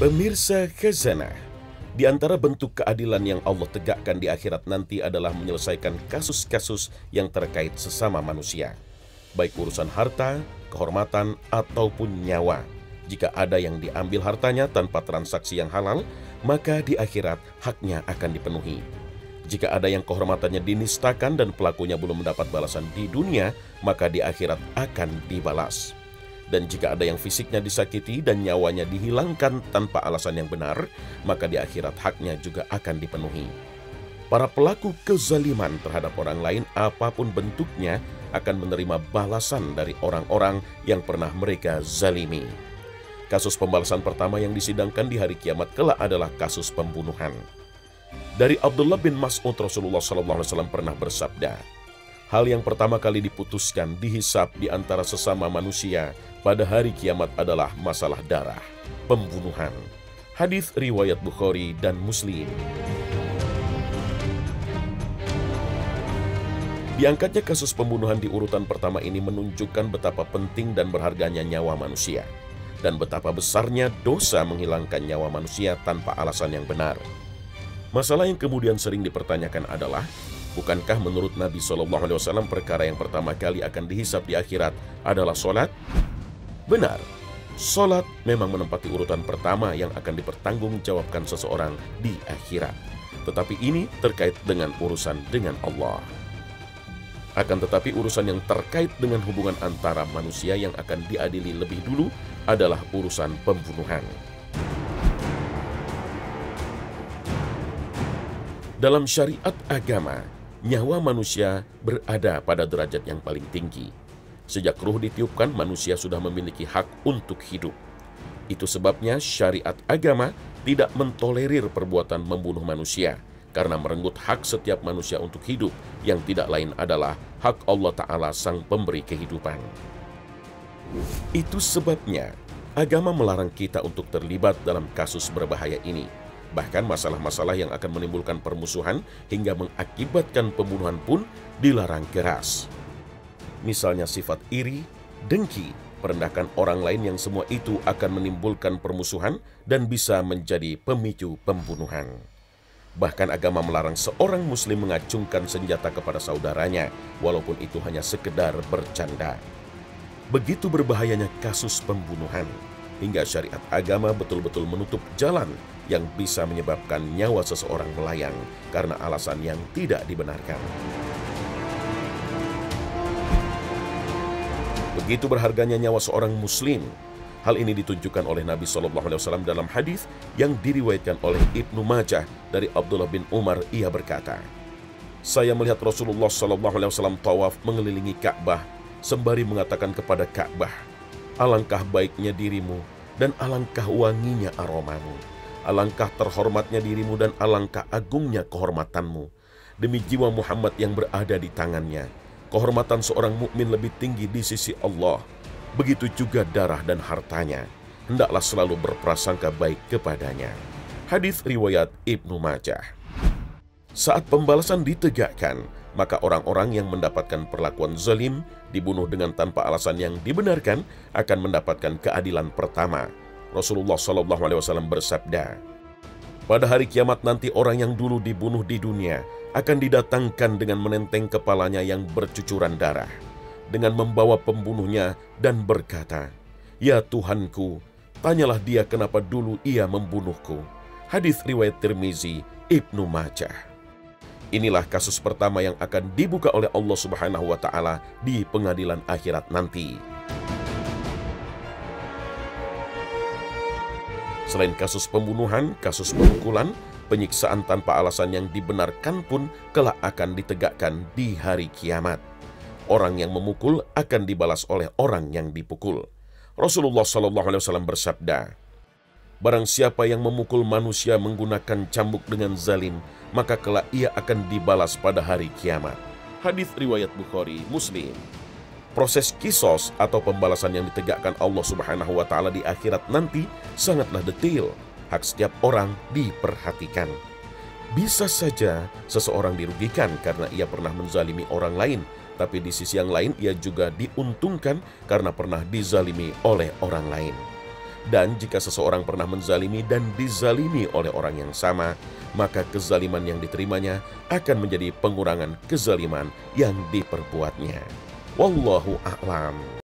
Pemirsa Khazanah, di antara bentuk keadilan yang Allah tegakkan di akhirat nanti adalah menyelesaikan kasus-kasus yang terkait sesama manusia, baik urusan harta, kehormatan, ataupun nyawa. Jika ada yang diambil hartanya tanpa transaksi yang halal, maka di akhirat haknya akan dipenuhi. Jika ada yang kehormatannya dinistakan dan pelakunya belum mendapat balasan di dunia, maka di akhirat akan dibalas. Dan jika ada yang fisiknya disakiti dan nyawanya dihilangkan tanpa alasan yang benar, maka di akhirat haknya juga akan dipenuhi. Para pelaku kezaliman terhadap orang lain apapun bentuknya akan menerima balasan dari orang-orang yang pernah mereka zalimi. Kasus pembalasan pertama yang disidangkan di hari kiamat kelak adalah kasus pembunuhan. Dari Abdullah bin Mas'ud, Rasulullah SAW pernah bersabda, hal yang pertama kali diputuskan dihisab di antara sesama manusia pada hari kiamat adalah masalah darah, pembunuhan. Hadis riwayat Bukhari dan Muslim. Diangkatnya kasus pembunuhan di urutan pertama ini menunjukkan betapa penting dan berharganya nyawa manusia, dan betapa besarnya dosa menghilangkan nyawa manusia tanpa alasan yang benar. Masalah yang kemudian sering dipertanyakan adalah, bukankah menurut Nabi SAW perkara yang pertama kali akan dihisab di akhirat adalah sholat? Benar, sholat memang menempati urutan pertama yang akan dipertanggungjawabkan seseorang di akhirat. Tetapi ini terkait dengan urusan dengan Allah. Akan tetapi urusan yang terkait dengan hubungan antara manusia yang akan diadili lebih dulu adalah urusan pembunuhan. Dalam syariat agama, nyawa manusia berada pada derajat yang paling tinggi. Sejak ruh ditiupkan, manusia sudah memiliki hak untuk hidup. Itu sebabnya syariat agama tidak mentolerir perbuatan membunuh manusia, karena merenggut hak setiap manusia untuk hidup, yang tidak lain adalah hak Allah Ta'ala sang pemberi kehidupan. Itu sebabnya agama melarang kita untuk terlibat dalam kasus berbahaya ini. Bahkan masalah-masalah yang akan menimbulkan permusuhan hingga mengakibatkan pembunuhan pun dilarang keras. Misalnya sifat iri, dengki, merendahkan orang lain yang semua itu akan menimbulkan permusuhan dan bisa menjadi pemicu pembunuhan. Bahkan agama melarang seorang muslim mengacungkan senjata kepada saudaranya, walaupun itu hanya sekedar bercanda. Begitu berbahayanya kasus pembunuhan, hingga syariat agama betul-betul menutup jalan yang bisa menyebabkan nyawa seseorang melayang karena alasan yang tidak dibenarkan. Begitu berharganya nyawa seorang muslim. Hal ini ditunjukkan oleh Nabi SAW dalam hadis yang diriwayatkan oleh Ibnu Majah dari Abdullah bin Umar. Ia berkata, saya melihat Rasulullah SAW tawaf mengelilingi Ka'bah sembari mengatakan kepada Ka'bah, alangkah baiknya dirimu dan alangkah wanginya aromamu, alangkah terhormatnya dirimu dan alangkah agungnya kehormatanmu. Demi jiwa Muhammad yang berada di tangannya, kehormatan seorang mukmin lebih tinggi di sisi Allah. Begitu juga darah dan hartanya. Hendaklah selalu berprasangka baik kepadanya. Hadis riwayat Ibnu Majah. Saat pembalasan ditegakkan, maka orang-orang yang mendapatkan perlakuan zalim, dibunuh dengan tanpa alasan yang dibenarkan, akan mendapatkan keadilan pertama. Rasulullah SAW bersabda, pada hari kiamat nanti orang yang dulu dibunuh di dunia akan didatangkan dengan menenteng kepalanya yang bercucuran darah, dengan membawa pembunuhnya dan berkata, ya Tuhanku, tanyalah dia kenapa dulu ia membunuhku. Hadis riwayat Tirmizi, Ibnu Majah. Inilah kasus pertama yang akan dibuka oleh Allah Subhanahu wa Ta'ala di pengadilan akhirat nanti. Selain kasus pembunuhan, kasus pemukulan, penyiksaan tanpa alasan yang dibenarkan pun kelak akan ditegakkan di hari kiamat. Orang yang memukul akan dibalas oleh orang yang dipukul. Rasulullah SAW bersabda, barang siapa yang memukul manusia menggunakan cambuk dengan zalim, maka kelak ia akan dibalas pada hari kiamat. Hadis riwayat Bukhari, Muslim. Proses kisos atau pembalasan yang ditegakkan Allah Subhanahu wa Ta'ala di akhirat nanti sangatlah detail. Hak setiap orang diperhatikan. Bisa saja seseorang dirugikan karena ia pernah menzalimi orang lain, tapi di sisi yang lain ia juga diuntungkan karena pernah dizalimi oleh orang lain. Dan jika seseorang pernah menzalimi dan dizalimi oleh orang yang sama, maka kezaliman yang diterimanya akan menjadi pengurangan kezaliman yang diperbuatnya. Wallahu a'lam.